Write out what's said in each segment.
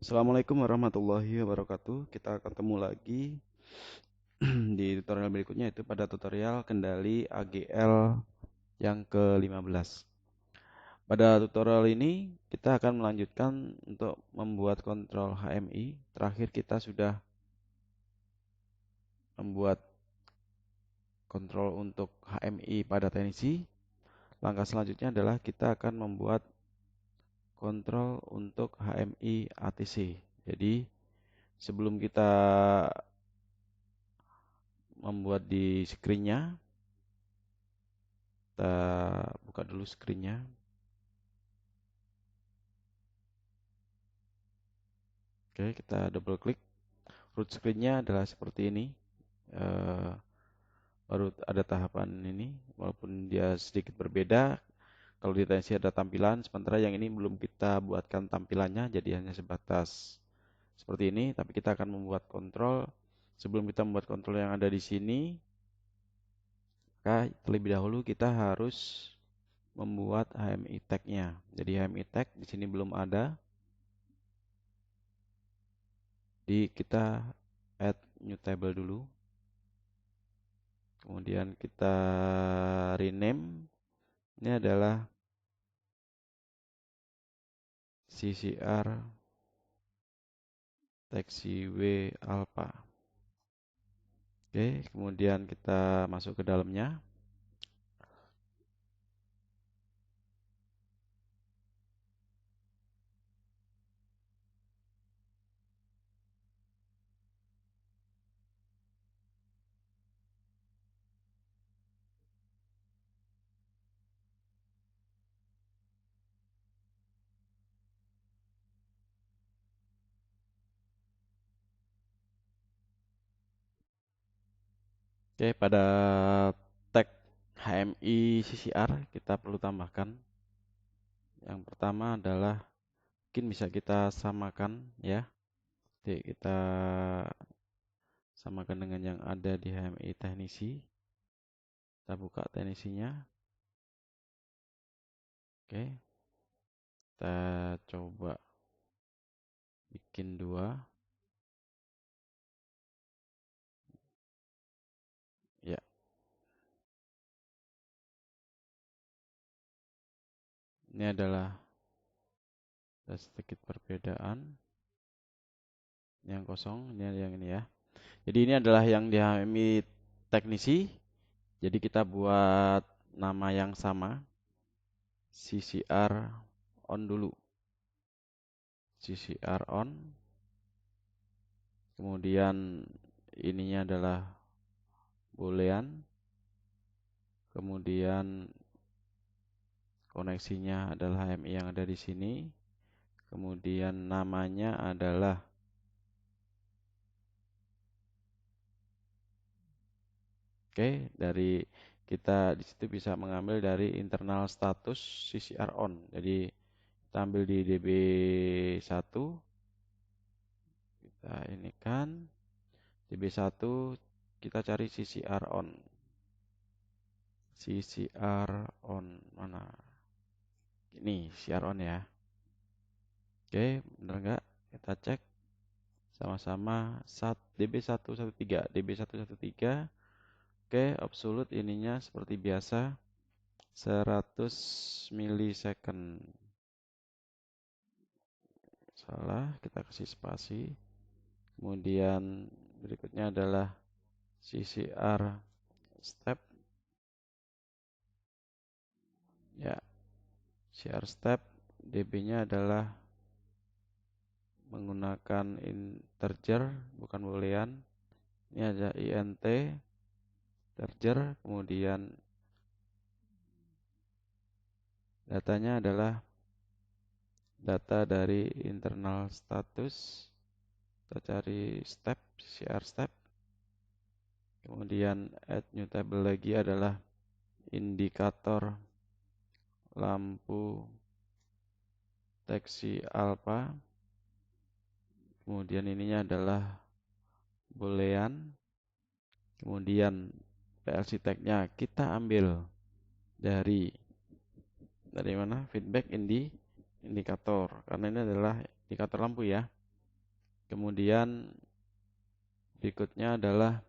Assalamualaikum warahmatullahi wabarakatuh. Kita ketemu lagi di tutorial berikutnya, yaitu pada tutorial kendali AGL yang ke-15. Pada tutorial ini kita akan melanjutkan untuk membuat kontrol HMI. Terakhir kita sudah membuat kontrol untuk HMI pada teknisi. Langkah selanjutnya adalah kita akan membuat kontrol untuk HMI ATC. Jadi sebelum kita membuat di screen-nya, kita buka dulu screen-nya. Oke, kita double klik. Root screen-nya adalah seperti ini. Eh, Baru ada tahapan ini, walaupun dia sedikit berbeda. Kalau di teknisi ada tampilan, sementara yang ini belum kita buatkan tampilannya, jadi hanya sebatas seperti ini. Tapi kita akan membuat kontrol. Sebelum kita membuat kontrol yang ada di sini, maka terlebih dahulu kita harus membuat HMI tag-nya. Jadi HMI tag di sini belum ada. Di kita add new table dulu. Kemudian kita rename. Ini adalah CCR taxiway alpha. Oke, kemudian kita masuk ke dalamnya. Oke, pada tag HMI CCR kita perlu tambahkan. Yang pertama adalah mungkin bisa kita samakan ya. Jadi kita samakan dengan yang ada di HMI teknisi. Kita buka teknisinya. Oke, kita coba bikin dua. Ya, ini adalah ada sedikit perbedaan. Yang kosong, ini ada yang ini ya. Jadi ini adalah yang di HMI teknisi. Jadi kita buat nama yang sama. CCR on dulu. CCR on. Kemudian ininya adalah boolean. Kemudian koneksinya adalah HMI yang ada di sini. Kemudian namanya adalah dari kita di situ bisa mengambil dari internal status CCR on. Jadi kita ambil di DB1, kita ini kan DB1 kita cari CCR on. CCR on mana? Ini CCR on ya. Oke, benar nggak? Kita cek sama-sama DB113, DB113. Oke, absolute ininya seperti biasa 100 milisecond. Salah, kita kasih spasi. Kemudian berikutnya adalah CCR step. Ya, CCR step DB-nya adalah menggunakan integer bukan boolean. Ini ada int integer, kemudian datanya adalah data dari internal status. Kita cari step, CR step. Kemudian add new table lagi adalah indikator lampu deteksi alpha. Kemudian ininya adalah boolean. Kemudian PLC tag-nya kita ambil dari mana? Feedback indikator. Karena ini adalah indikator lampu ya. Kemudian berikutnya adalah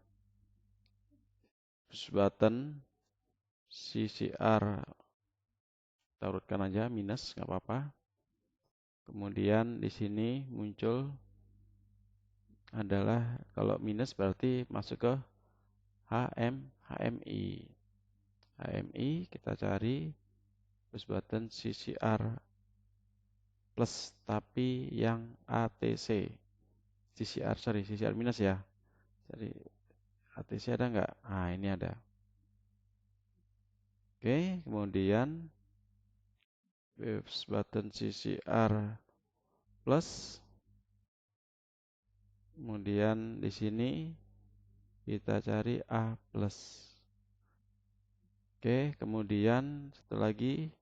push button CCR, kita urutkan aja minus, nggak apa-apa. Kemudian di sini muncul adalah kalau minus berarti masuk ke HMI. HMI kita cari push button CCR plus tapi yang ATC. CCR minus ya. Jadi ATC ada nggak? Nah, ini ada. Oke, kemudian push button CCR plus. Kemudian di sini kita cari A plus. Oke, kemudian satu lagi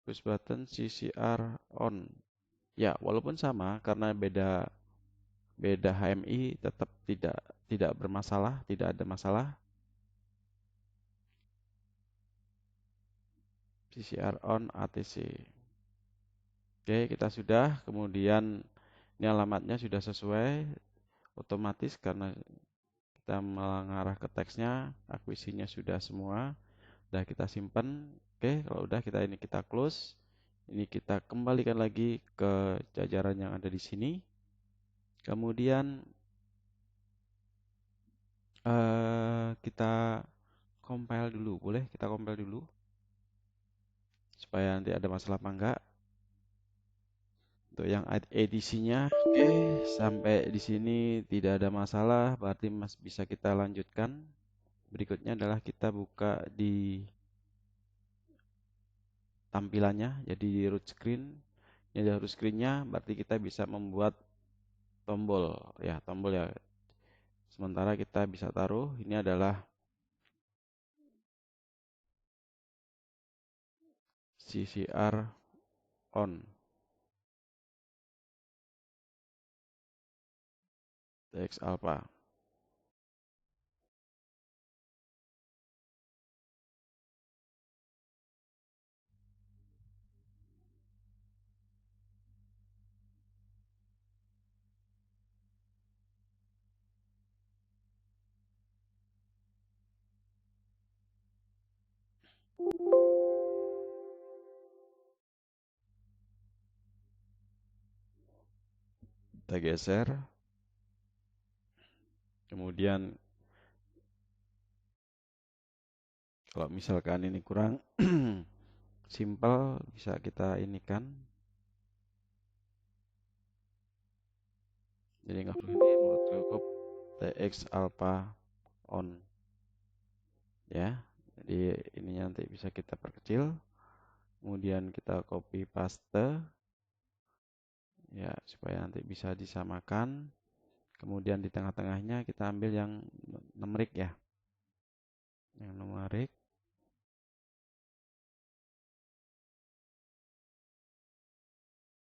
push button CCR on. Ya, walaupun sama karena beda HMI tetap tidak bermasalah, tidak ada masalah. CCR on ATC. Oke, kita sudah. Kemudian ini alamatnya sudah sesuai otomatis karena kita mengarah ke teksnya, akuisinya sudah semua. Udah kita simpan. Oke, kalau udah kita close. Ini kita kembalikan lagi ke jajaran yang ada di sini. Kemudian kita compile dulu, boleh kita compile dulu supaya nanti ada masalah apa enggak. Untuk yang edisinya, oke, sampai di sini tidak ada masalah, berarti bisa kita lanjutkan. Berikutnya adalah kita buka di tampilannya, jadi di root screen. Ini ada root screen-nya, berarti kita bisa membuat tombol ya. Sementara kita bisa taruh ini adalah CCR on TX alpha. Kita geser. Kemudian kalau misalkan ini kurang simple, bisa kita ini kan. Jadi nggak perlu ini, cukup TX alpha on ya. Jadi ini nanti bisa kita perkecil. Kemudian kita copy paste ya supaya nanti bisa disamakan. Kemudian di tengah-tengahnya kita ambil yang numerik ya. Yang numerik.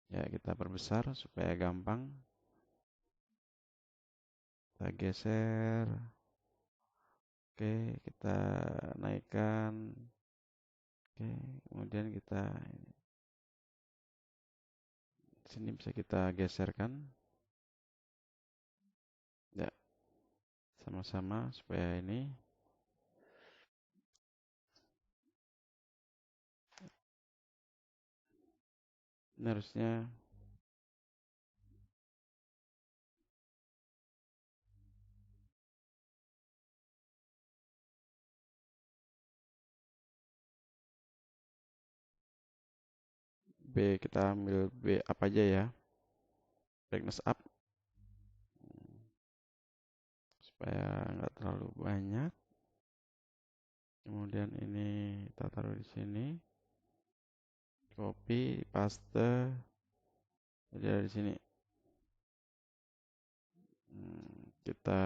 Ya, kita perbesar supaya gampang. Kita geser. Oke, kita naikkan. Oke, kemudian sini bisa kita geserkan. Ya, sama-sama supaya ini harusnya B, kita ambil B apa aja ya. Brightness up supaya nggak terlalu banyak. Kemudian ini kita taruh di sini. Copy, paste. Jadi ada di sini. Kita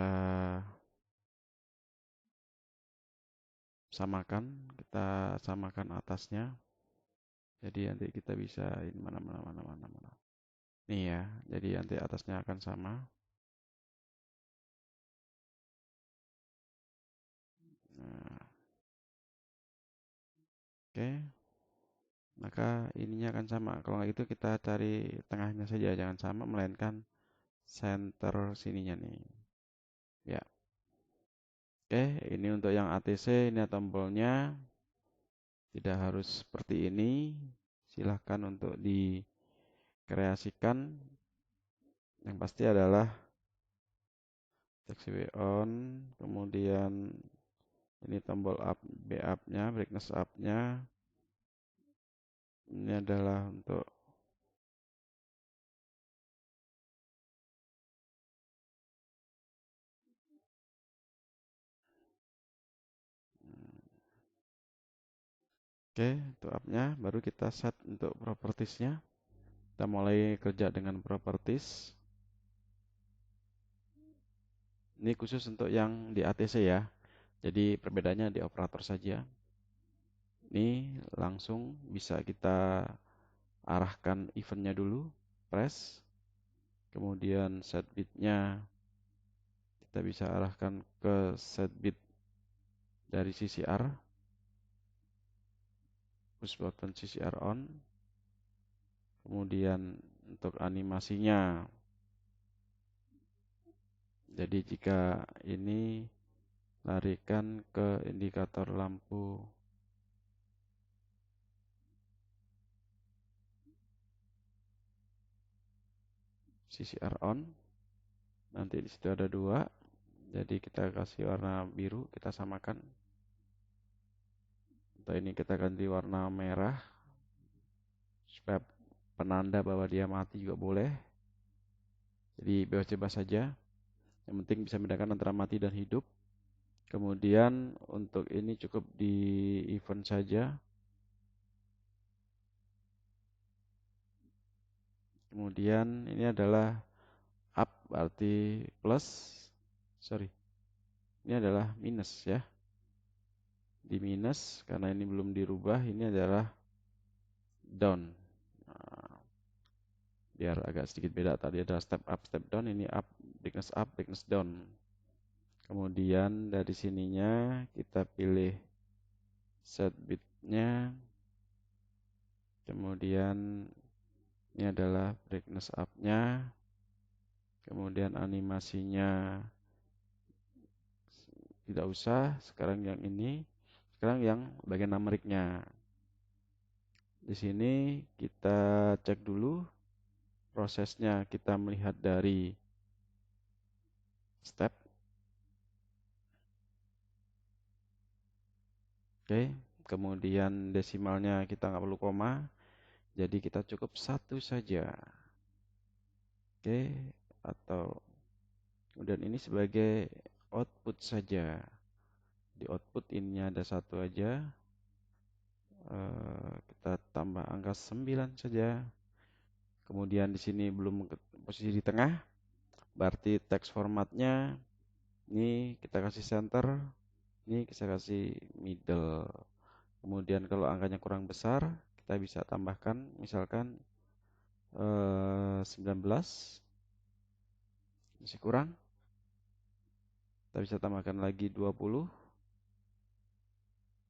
samakan atasnya. Jadi nanti kita bisa ini mana. Nih ya, jadi nanti atasnya akan sama. Nah, oke. Maka ininya akan sama. Kalau nggak gitu kita cari tengahnya saja, jangan sama melainkan center sininya nih. Ya. Oke, ini untuk yang ATC, ini tombolnya. Tidak harus seperti ini. Silahkan untuk dikreasikan. Yang pasti adalah TXW on, kemudian ini tombol up, B up-nya, brightness up-nya. Ini adalah untuk oke, untuk up-nya. Baru kita set untuk propertiesnya. Kita mulai kerja dengan properties. Ini khusus untuk yang di ATC ya. Jadi perbedaannya di operator saja. Ini langsung bisa kita arahkan eventnya dulu. Press. Kemudian set bitnya kita bisa arahkan ke set bit dari CCR. Push button CCR on. Kemudian untuk animasinya. Jadi jika ini larikan ke indikator lampu CCR on. Nanti di situ ada 2. Jadi kita kasih warna biru, kita samakan. Untuk ini kita ganti warna merah supaya penanda bahwa dia mati juga boleh. Jadi bebas-bebas saja. Yang penting bisa membedakan antara mati dan hidup. Kemudian untuk ini cukup di event saja. Kemudian ini adalah up berarti plus. Sorry. Ini adalah minus ya. Di minus karena ini belum dirubah, ini adalah down. Nah, biar agak sedikit beda, tadi ada step up, step down, ini up, brightness down. Kemudian dari sininya kita pilih set bitnya. Kemudian ini adalah brightness up-nya. Kemudian animasinya tidak usah, sekarang yang ini, sekarang yang bagian numericnya. Di sini kita cek dulu prosesnya, kita melihat dari step. Oke, kemudian desimalnya kita nggak perlu koma, jadi kita cukup 1 saja. Oke, atau kemudian ini sebagai output saja. Di output ini ada 1 aja. Kita tambah angka 9 saja. Kemudian di sini belum posisi di tengah, berarti text formatnya ini kita kasih center, ini kita kasih middle. Kemudian kalau angkanya kurang besar, kita bisa tambahkan misalkan 19, masih kurang. Kita bisa tambahkan lagi 20,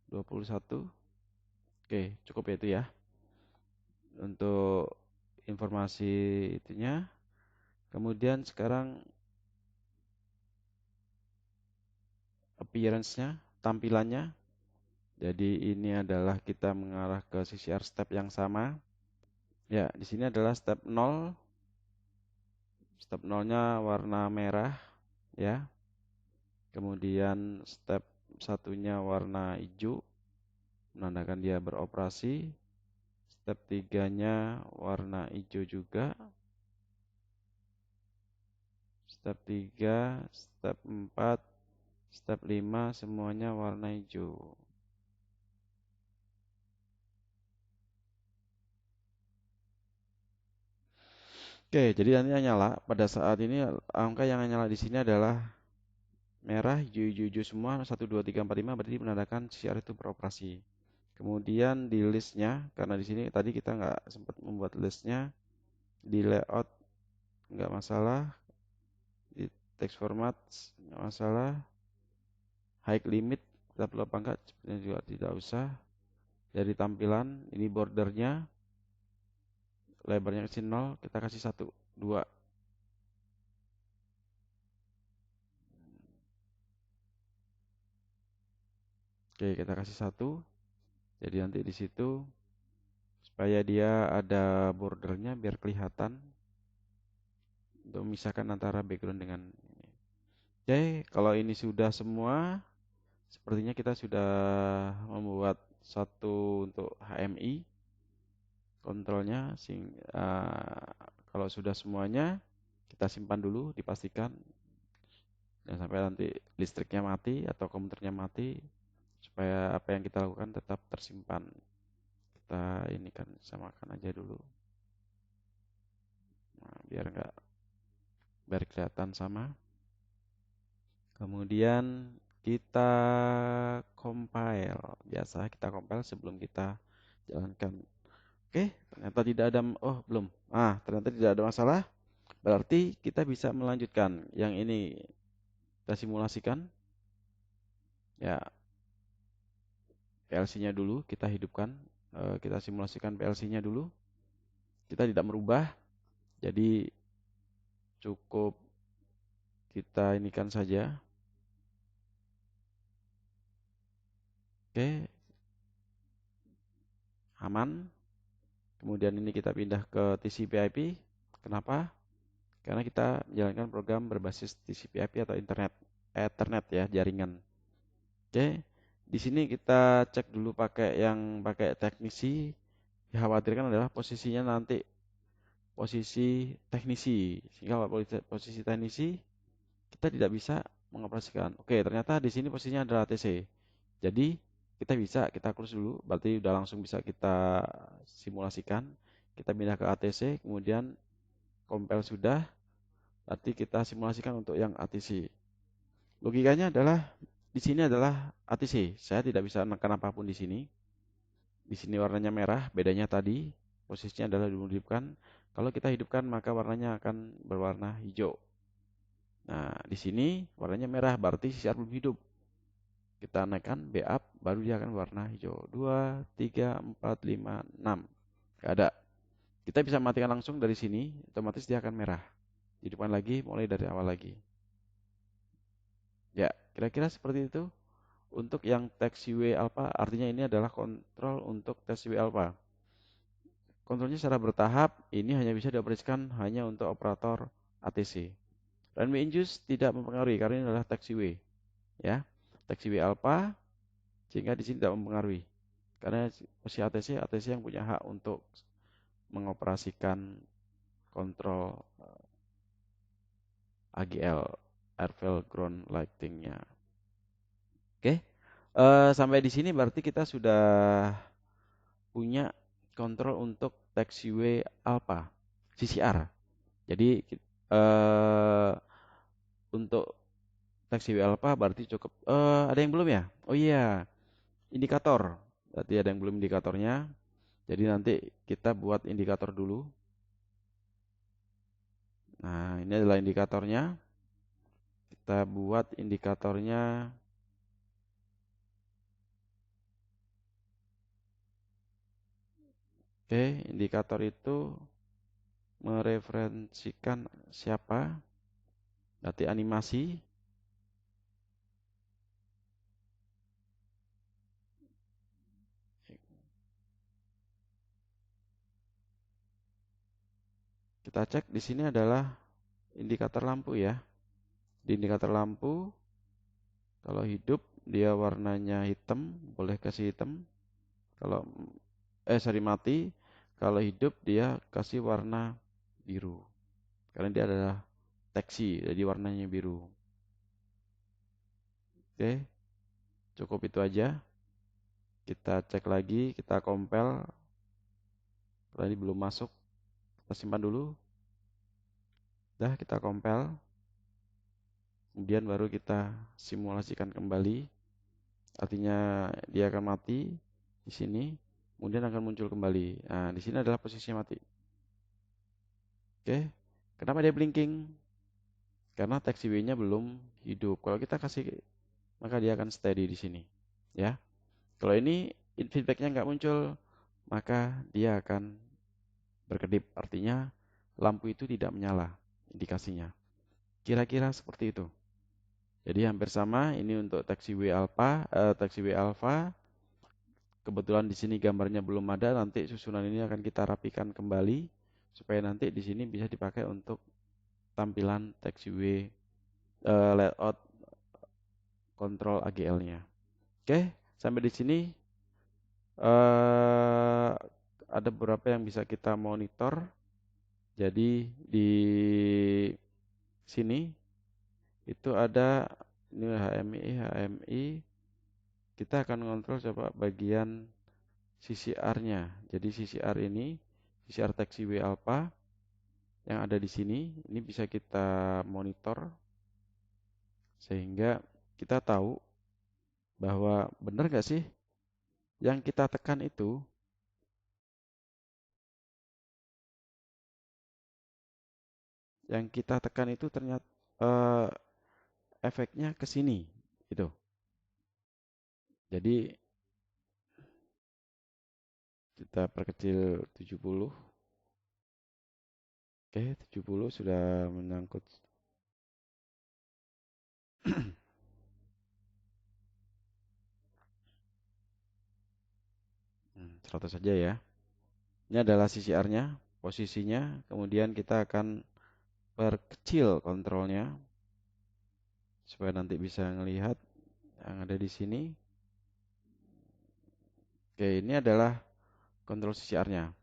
21. Oke, cukup ya itu ya. Untuk informasi itunya. Kemudian sekarang appearance-nya, tampilannya. Jadi ini adalah kita mengarah ke CCR step yang sama. Ya, di sini adalah step 0. Step 0-nya warna merah ya. Kemudian step satunya warna hijau, menandakan dia beroperasi. Step 3-nya warna hijau juga. Step 3, step 4, step 5 semuanya warna hijau. Oke, jadi nanti nyala. Pada saat ini angka yang nyala di sini adalah merah, hijau, hijau, hijau semua. 1, 2, 3, 4, 5 berarti menandakan CCR itu beroperasi. Kemudian di listnya, karena di sini tadi kita nggak sempat membuat listnya, di layout nggak masalah, di text format nggak masalah, height limit kita perlu apa enggak, sebenarnya juga tidak usah. Dari tampilan ini bordernya, lebarnya kasih 0, kita kasih 1, 2. Oke, kita kasih 1. Jadi nanti di situ supaya dia ada bordernya biar kelihatan untuk memisahkan antara background dengan ini. Oke, kalau ini sudah semua, sepertinya kita sudah membuat satu untuk HMI kontrolnya. Kalau sudah semuanya, kita simpan dulu, dipastikan jangan sampai nanti listriknya mati atau komputernya mati, supaya apa yang kita lakukan tetap tersimpan. Kita ini kan samakan aja dulu, nah, biar kelihatan sama. Kemudian kita compile. Biasa kita compile sebelum kita jalankan. Oke, ternyata tidak ada, oh belum. Ternyata tidak ada masalah. Berarti kita bisa melanjutkan. Yang ini kita simulasikan. Ya, PLC-nya dulu kita hidupkan. Kita simulasikan PLC-nya dulu. Kita tidak merubah. Jadi cukup kita inikan saja. Oke, aman. Kemudian ini kita pindah ke TCP/IP. Kenapa? Karena kita menjalankan program berbasis TCP/IP atau Ethernet ya, jaringan. Oke, di sini kita cek dulu pakai teknisi. Dikhawatirkan adalah posisinya nanti posisi teknisi. Sehingga kalau posisi teknisi kita tidak bisa mengoperasikan. Oke, ternyata di sini posisinya adalah ATC. Jadi kita close dulu, berarti udah langsung bisa kita simulasikan. Kita pindah ke ATC, kemudian compile sudah, berarti kita simulasikan untuk yang ATC. Logikanya adalah di sini adalah ATC. Saya tidak bisa menekan apapun di sini. Di sini warnanya merah, bedanya tadi posisinya adalah dihidupkan. Kalau kita hidupkan maka warnanya akan berwarna hijau. Nah, di sini warnanya merah, berarti CCR belum hidup. Kita naikkan B up, baru dia akan warna hijau. 2, 3, 4, 5, 6. Gak ada. Kita bisa matikan langsung dari sini, otomatis dia akan merah. Hidupkan lagi, mulai dari awal lagi. Ya, kira-kira seperti itu. Untuk yang TextUA alpha, artinya ini adalah kontrol untuk TextUA alpha. Kontrolnya secara bertahap, ini hanya bisa dioperasikan hanya untuk operator ATC. Runway induce tidak mempengaruhi karena ini adalah TextUA. Ya, TextUA alpha, sehingga di sini tidak mempengaruhi. Karena posisi ATC yang punya hak untuk mengoperasikan kontrol AGL, Airfield Ground Lighting-nya. Oke, sampai di sini berarti kita sudah punya kontrol untuk taxiway alpha, CCR. Jadi untuk taxiway alpha berarti cukup. Ada yang belum ya? Oh iya, indikator. Berarti ada yang belum indikatornya. Jadi nanti kita buat indikator dulu. Nah, ini adalah indikatornya. Kita buat indikatornya. Oke, indikator itu mereferensikan siapa? Berarti animasi. Kita cek di sini adalah indikator lampu ya. Di indikator lampu, kalau hidup dia warnanya hitam, boleh kasih hitam. Kalau mati. Kalau hidup dia kasih warna biru. Karena dia adalah teksi, jadi warnanya biru. Oke, cukup itu aja. Kita cek lagi, kita compile. Tadi belum masuk, kita simpan dulu. Dah, kita compile. Kemudian baru kita simulasikan kembali. Artinya dia akan mati di sini, kemudian akan muncul kembali. Nah, di sini adalah posisinya mati. Oke, kenapa dia blinking? Karena taxiway-nya belum hidup. Kalau kita kasih, maka dia akan steady di sini. Ya, kalau ini feedbacknya nggak muncul, maka dia akan berkedip. Artinya lampu itu tidak menyala, indikasinya. Kira-kira seperti itu. Jadi hampir sama. Ini untuk taxiway alpha, taxiway alpha. Kebetulan di sini gambarnya belum ada. Nanti susunan ini akan kita rapikan kembali supaya nanti di sini bisa dipakai untuk tampilan taxiway layout kontrol AGL-nya. Oke, sampai di sini eh, ada beberapa yang bisa kita monitor. Jadi di sini itu ada ini HMI. Kita akan mengontrol coba bagian CCR-nya. Jadi CCR ini, CCR taxiway alpha yang ada di sini, ini bisa kita monitor sehingga kita tahu bahwa benar nggak sih yang kita tekan itu, ternyata eh, efeknya ke sini, gitu. Jadi kita perkecil 70. Oke, 70 sudah menyangkut 100 saja ya. Ini adalah CCR-nya, posisinya. Kemudian kita akan perkecil kontrolnya supaya nanti bisa melihat yang ada di sini. Oke, ini adalah kontrol CCR-nya.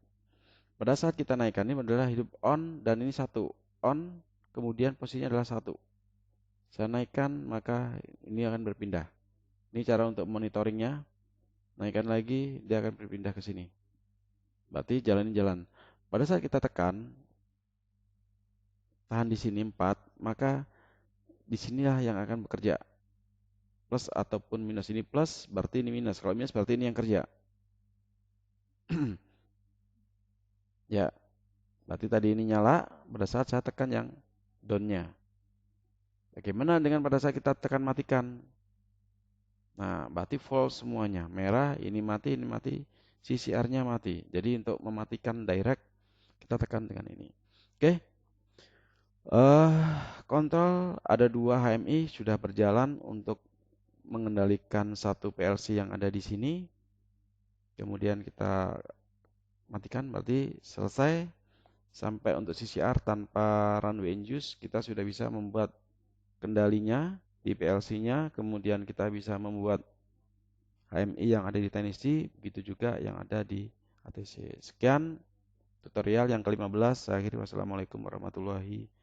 Pada saat kita naikkan ini adalah hidup on dan ini satu on, kemudian posisinya adalah satu. Saya naikkan maka ini akan berpindah. Ini cara untuk monitoringnya. Naikkan lagi dia akan berpindah ke sini. Berarti jalan. Pada saat kita tekan, tahan di sini 4, maka disinilah yang akan bekerja. Plus ataupun minus, ini plus berarti ini minus. Kalau minus berarti ini yang kerja. Ya, berarti tadi ini nyala pada saat saya tekan yang down-nya. Bagaimana dengan pada saat kita tekan matikan? Nah, berarti false semuanya. Merah, ini mati, CCR-nya mati. Jadi untuk mematikan direct, kita tekan dengan ini. Oke. Kontrol ada 2 HMI sudah berjalan untuk mengendalikan satu PLC yang ada di sini. Kemudian kita matikan, berarti selesai. Sampai untuk CCR tanpa runway induce, kita sudah bisa membuat kendalinya di PLC-nya. Kemudian kita bisa membuat HMI yang ada di Tennessee, begitu juga yang ada di ATC. Sekian tutorial yang ke-15. Saya akhiri. Wassalamualaikum warahmatullahi wabarakatuh.